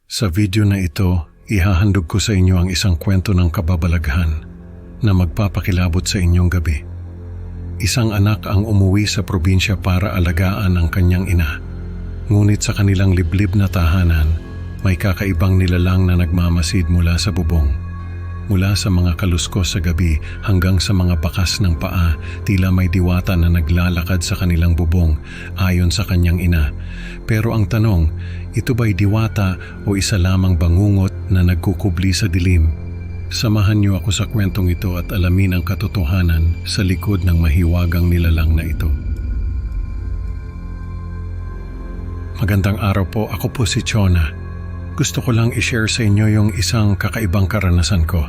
Sa video na ito, ihahandog ko sa inyo ang isang kwento ng kababalaghan na magpapakilabot sa inyong gabi. Isang anak ang umuwi sa probinsya para alagaan ang kanyang ina. Ngunit sa kanilang liblib na tahanan, may kakaibang nilalang na nagmamasid mula sa bubong. Mula sa mga kaluskos sa gabi hanggang sa mga bakas ng paa, tila may diwata na naglalakad sa kanilang bubong ayon sa kanyang ina. Pero ang tanong, ito ba'y diwata o isa lamang bangungot na nagkukubli sa dilim? Samahan niyo ako sa kwentong ito at alamin ang katotohanan sa likod ng mahiwagang nilalang na ito. Magandang araw po, ako po si Chona. Gusto ko lang i-share sa inyo yung isang kakaibang karanasan ko.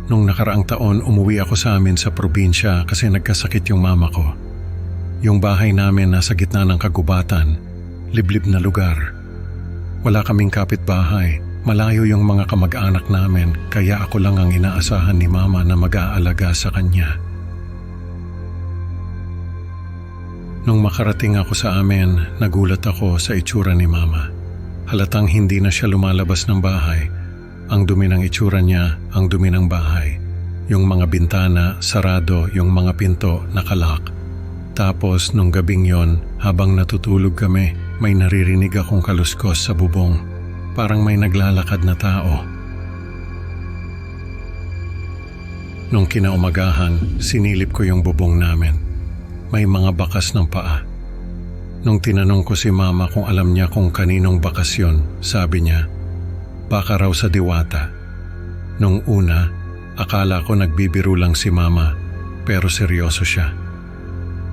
Nung nakaraang taon, umuwi ako sa amin sa probinsya kasi nagkasakit yung mama ko. Yung bahay namin nasa gitna ng kagubatan, liblib na lugar. Wala kaming kapitbahay, malayo yung mga kamag-anak namin, kaya ako lang ang inaasahan ni mama na mag-aalaga sa kanya. Nung makarating ako sa amin, nagulat ako sa itsura ni mama. Halatang hindi na siya lumalabas ng bahay. Ang dumi ng itsura niya, ang dumi ng bahay. Yung mga bintana, sarado, yung mga pinto, nakalak. Tapos nung gabing yon, habang natutulog kami, may naririnig akong kaluskos sa bubong. Parang may naglalakad na tao. Nung kinaumagahan, sinilip ko yung bubong namin. May mga bakas ng paa. Nung tinanong ko si mama kung alam niya kung kaninong bakas yun, sabi niya, baka raw sa diwata. Nung una, akala ko nagbibiro lang si mama, pero seryoso siya.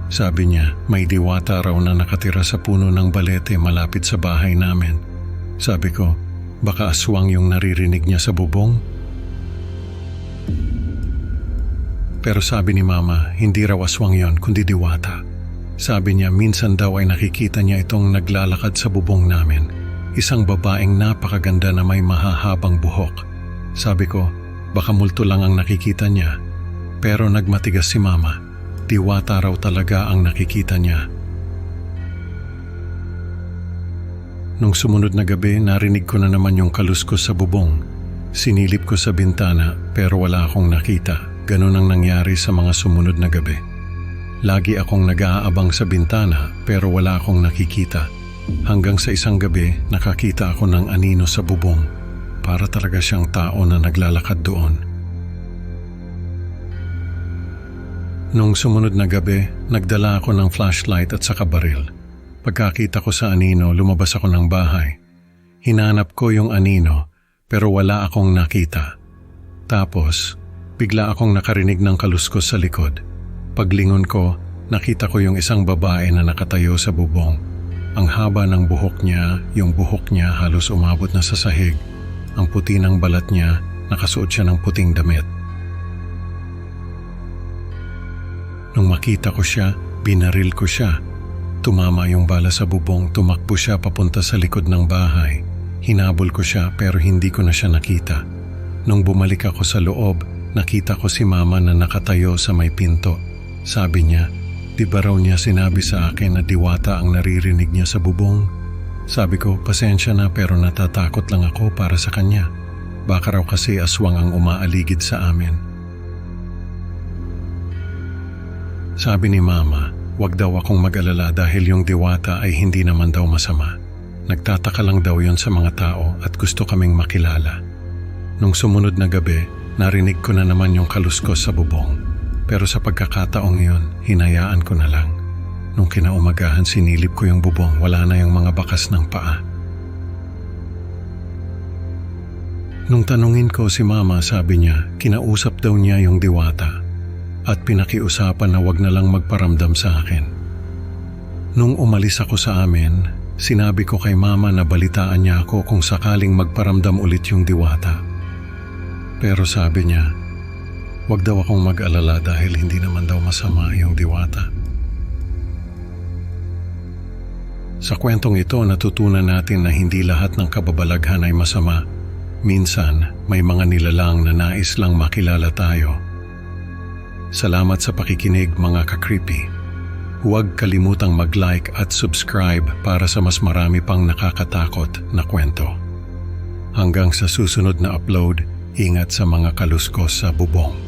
Sabi niya, may diwata raw na nakatira sa puno ng balete malapit sa bahay namin. Sabi ko, baka aswang yung naririnig niya sa bubong? Pero sabi ni mama, hindi raw aswang yon kundi diwata. Sabi niya, minsan daw ay nakikita niya itong naglalakad sa bubong namin. Isang babaeng napakaganda na may mahahabang buhok. Sabi ko, baka multo lang ang nakikita niya. Pero nagmatigas si mama. Diwata raw talaga ang nakikita niya. Nung sumunod na gabi, narinig ko na naman yung kaluskos sa bubong. Sinilip ko sa bintana pero wala akong nakita. Ganun ang nangyari sa mga sumunod na gabi. Lagi akong nag-aabang sa bintana pero wala akong nakikita. Hanggang sa isang gabi, nakakita ako ng anino sa bubong. Para talaga siyang tao na naglalakad doon. Nung sumunod na gabi, nagdala ako ng flashlight at saka baril. Pagkakita ko sa anino, lumabas ako ng bahay. Hinanap ko yung anino pero wala akong nakita. Tapos, bigla akong nakarinig ng kaluskos sa likod. Paglingon ko, nakita ko yung isang babae na nakatayo sa bubong. Ang haba ng buhok niya, yung buhok niya halos umabot na sa sahig. Ang puti ng balat niya, nakasuot siya ng puting damit. Nung makita ko siya, binaril ko siya. Tumama yung bala sa bubong, tumakbo siya papunta sa likod ng bahay. Hinabol ko siya pero hindi ko na siya nakita. Nung bumalik ako sa loob, nakita ko si mama na nakatayo sa may pinto. Sabi niya, di ba raw niya sinabi sa akin na diwata ang naririnig niya sa bubong? Sabi ko, pasensya na pero natatakot lang ako para sa kanya. Baka raw kasi aswang ang umaaligid sa amin. Sabi ni mama, wag daw akong mag-alala dahil yung diwata ay hindi naman daw masama. Nagtataka lang daw yon sa mga tao at gusto kaming makilala. Nung sumunod na gabi, narinig ko na naman yung kaluskos sa bubong. Pero sa pagkakataong iyon, hinayaan ko na lang. Nung kinaumagahan, sinilip ko yung bubong, wala na yung mga bakas ng paa. Nung tanungin ko si mama, sabi niya, kinausap daw niya yung diwata at pinakiusapan na wag na lang magparamdam sa akin. Nung umalis ako sa amin, sinabi ko kay mama na balitaan niya ako kung sakaling magparamdam ulit yung diwata. Pero sabi niya, wag daw akong mag-alala dahil hindi naman daw masama yung diwata. Sa kwentong ito, natutunan natin na hindi lahat ng kababalaghan ay masama. Minsan, may mga nilalang na nais lang makilala tayo. Salamat sa pakikinig mga ka-creepy. Huwag kalimutang mag-like at subscribe para sa mas marami pang nakakatakot na kwento. Hanggang sa susunod na upload, ingat sa mga kaluskos sa bubong.